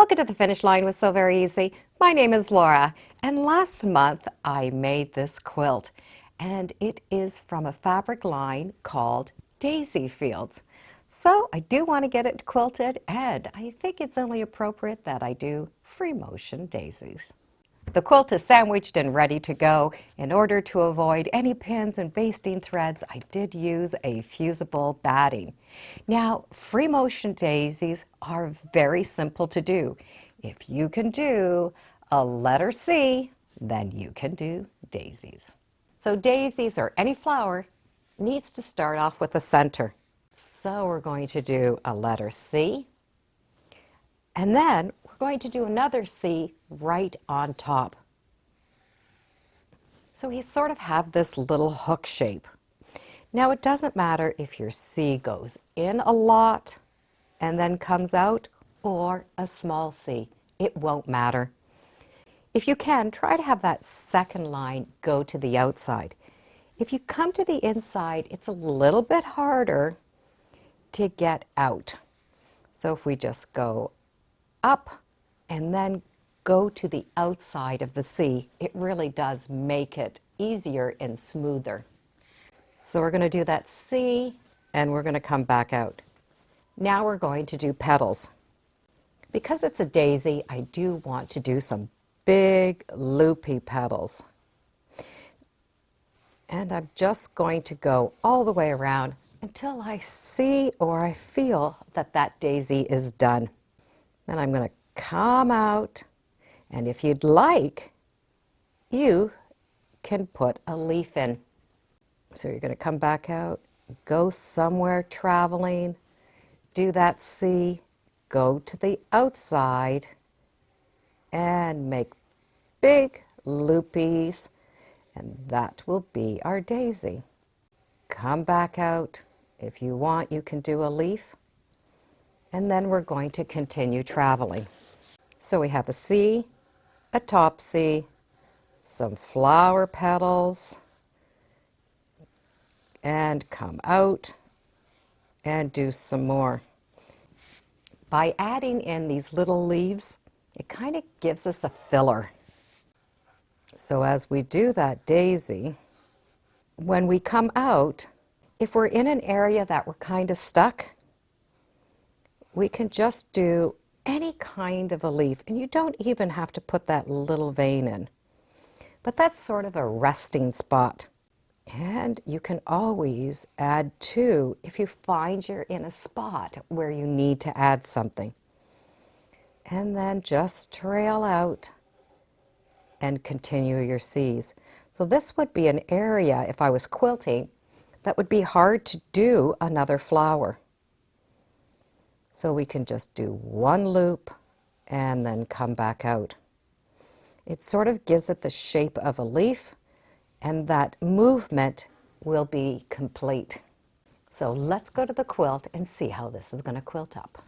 Welcome to the finish line with Sew Very Easy. My name is Laura, and last month I made this quilt, and it is from a fabric line called Daisy Fields. So I do want to get it quilted, and I think it's only appropriate that I do free motion daisies. The quilt is sandwiched and ready to go. In order to avoid any pins and basting threads, I did use a fusible batting. Now, free motion daisies are very simple to do. If you can do a letter C, then you can do daisies. So daisies, or any flower, needs to start off with a center. So we're going to do a letter C, and then we're going to do another C right on top. So we sort of have this little hook shape. Now it doesn't matter if your C goes in a lot and then comes out, or a small C. It won't matter. If you can, try to have that second line go to the outside. If you come to the inside, it's a little bit harder to get out. So if we just go up and then go to the outside of the C, it really does make it easier and smoother. So we're going to do that C, and we're going to come back out. Now we're going to do petals. Because it's a daisy, I do want to do some big loopy petals. And I'm just going to go all the way around until I see or I feel that that daisy is done. Then I'm going to come out, and if you'd like, you can put a leaf in. So you're going to come back out, go somewhere traveling, do that C, go to the outside, and make big loopies, and that will be our daisy. Come back out. If you want, you can do a leaf, and then we're going to continue traveling. So we have a C, a top C, some flower petals, and come out and do some more. By adding in these little leaves, it kind of gives us a filler. So as we do that daisy, when we come out, if we're in an area that we're kind of stuck, we can just do any kind of a leaf, and you don't even have to put that little vein in. But that's sort of a resting spot. And you can always add two if you find you're in a spot where you need to add something. And then just trail out and continue your C's. So this would be an area, if I was quilting, that would be hard to do another flower. So we can just do one loop and then come back out. It sort of gives it the shape of a leaf, and that movement will be complete. So let's go to the quilt and see how this is going to quilt up.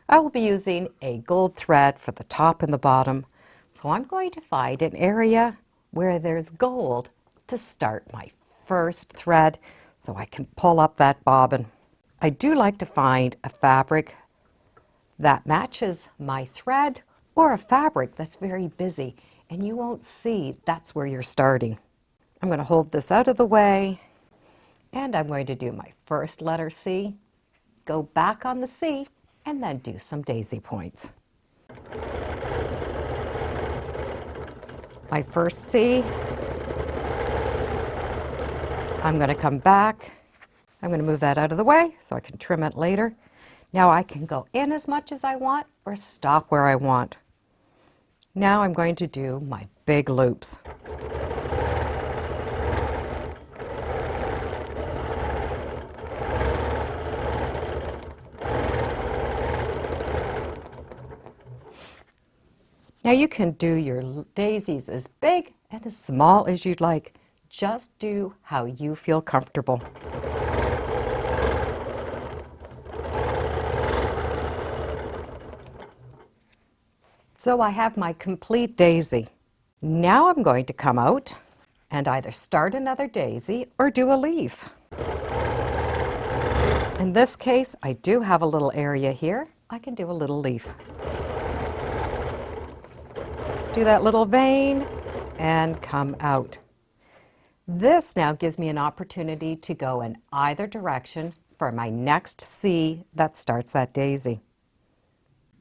I will be using a gold thread for the top and the bottom, so I'm going to find an area where there's gold to start my first thread so I can pull up that bobbin. I do like to find a fabric that matches my thread, or a fabric that's very busy and you won't see that's where you're starting. I'm going to hold this out of the way, and I'm going to do my first letter C, go back on the C, and then do some daisy points. My first C, I'm going to come back. I'm going to move that out of the way so I can trim it later. Now I can go in as much as I want or stop where I want. Now I'm going to do my big loops. Now you can do your daisies as big and as small as you'd like. Just do how you feel comfortable. So I have my complete daisy. Now I'm going to come out and either start another daisy or do a leaf. In this case, I do have a little area here. I can do a little leaf. do that little vein, and come out. This now gives me an opportunity to go in either direction for my next C that starts that daisy.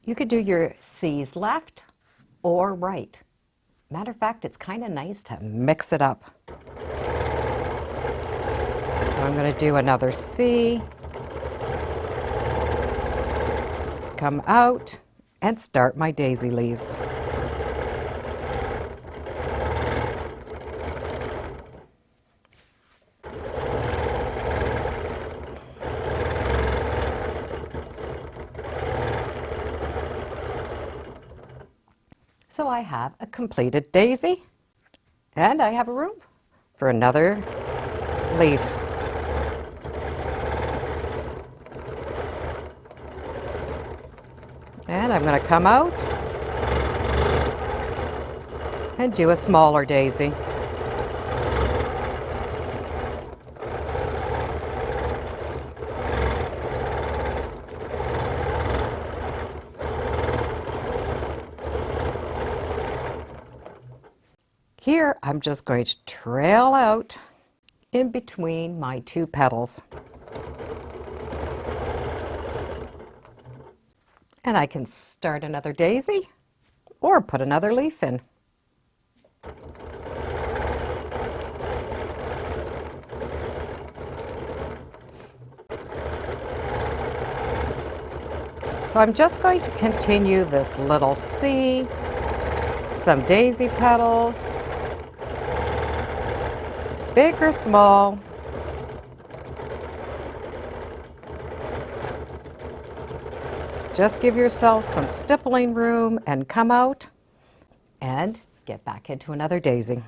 You could do your C's left or right. Matter of fact, it's kind of nice to mix it up. So I'm going to do another C, come out, and start my daisy leaves. So I have a completed daisy, and I have a room for another leaf. And I'm going to come out and do a smaller daisy. Here, I'm just going to trail out in between my two petals. And I can start another daisy or put another leaf in. So I'm just going to continue this little C, some daisy petals, big or small. Just give yourself some stippling room and come out and get back into another daisy.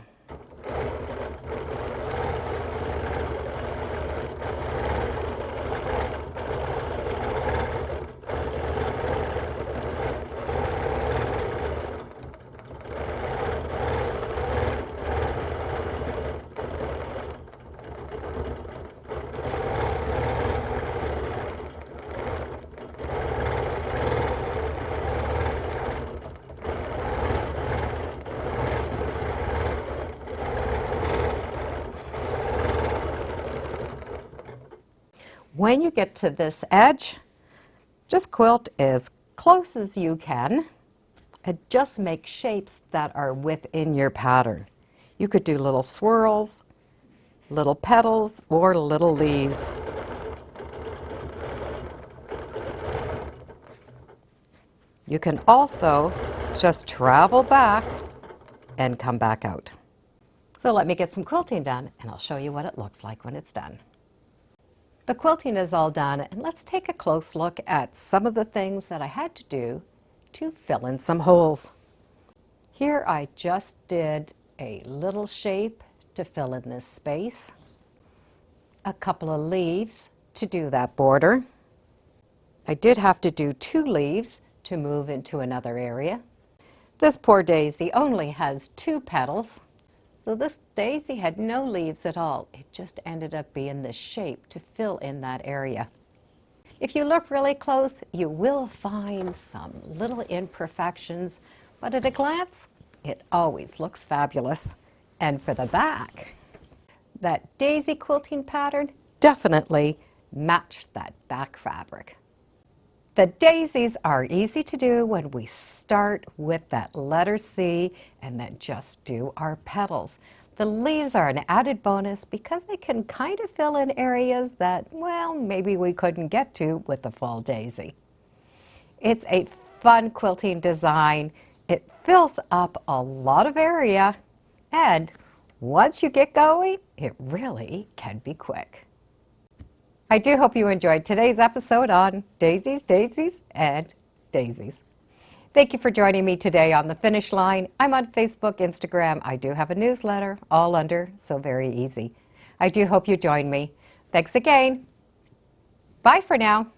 When you get to this edge, just quilt as close as you can and just make shapes that are within your pattern. You could do little swirls, little petals, or little leaves. You can also just travel back and come back out. So let me get some quilting done and I'll show you what it looks like when it's done. The quilting is all done, and let's take a close look at some of the things that I had to do to fill in some holes. Here I just did a little shape to fill in this space, a couple of leaves to do that border. I did have to do 2 leaves to move into another area. This poor daisy only has 2 petals. So this daisy had no leaves at all. It just ended up being this shape to fill in that area. If you look really close, you will find some little imperfections, but at a glance, it always looks fabulous. And for the back, that daisy quilting pattern definitely matched that back fabric. The daisies are easy to do when we start with that letter C and then just do our petals. The leaves are an added bonus because they can kind of fill in areas that, well, maybe we couldn't get to with the full daisy. It's a fun quilting design. It fills up a lot of area, and once you get going, it really can be quick. I do hope you enjoyed today's episode on daisies, daisies, and daisies. Thank you for joining me today on The Finish Line. I'm on Facebook, Instagram. I do have a newsletter, all under So Very Easy. I do hope you join me. Thanks again. Bye for now.